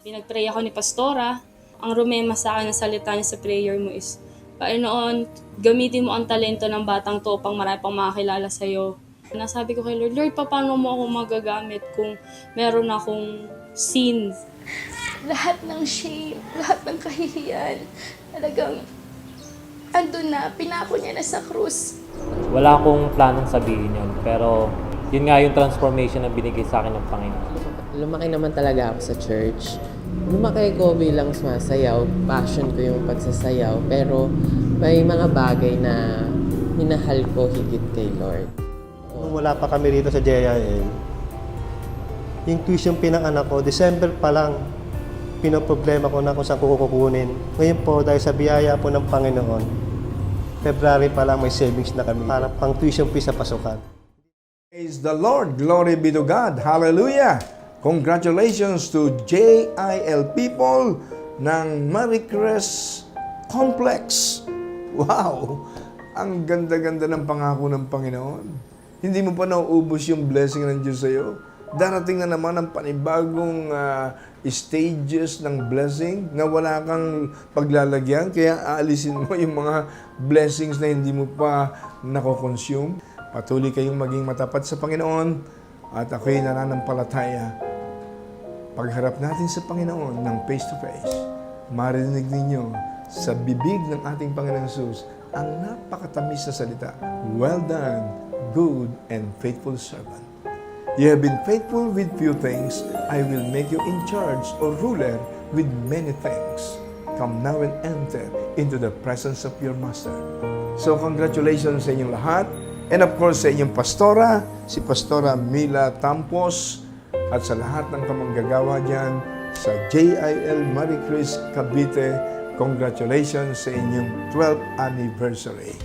Pinag-pray ako ni Pastora. Ang rumema sa akin na salita niya sa prayer mo is, Panginoon, gamitin mo ang talento ng batang to upang marami pang makakilala sa'yo. Nasabi ko kay Lord, Lord, paano mo ako magagamit kung meron akong sins? Lahat ng shame, lahat ng kahihiyan, talagang andun na, pinako niya na sa krus. Wala akong planong sabihin yun, pero yun nga yung transformation na binigay sa akin ng Panginoon. Lumaki naman talaga ako sa church. Lumaki ko bilang sumasayaw, passion ko yung pagsasayaw, pero may mga bagay na minahal ko higit kay Lord. Nung wala pa kami rito sa JIL, yung tuition pinang-anak ko, December pa lang, pinoproblema ko na kung saan ko kukunin. Ngayon po, dahil sa biyaya po ng Panginoon, February pa lang may savings na kami para pang tuition fee sa pasukan. Praise the Lord. Glory be to God. Hallelujah. Congratulations to JIL people ng Maricrest Complex. Wow! Ang ganda-ganda ng pangako ng Panginoon. Hindi mo pa nauubos yung blessing ng Diyos sa'yo. Darating na naman ang panibagong stages ng blessing na wala kang paglalagyan. Kaya aalisin mo yung mga blessings na hindi mo pa nako-consume. Patuloy kayong maging matapat sa Panginoon at ako'y nananampalataya. Pagharap natin sa Panginoon ng face-to-face, marinig ninyo sa bibig ng ating Panginoong Jesus ang napakatamis na salita, "Well done, good and faithful servant. You have been faithful with few things, I will make you in charge or ruler with many things. Come now and enter into the presence of your Master." So congratulations sa inyong lahat. And of course sa inyong pastora, si Pastora Mila Tampos, at sa lahat ng kamanggagawa dyan sa JIL Maricrest Cavite, congratulations sa inyong 12th anniversary.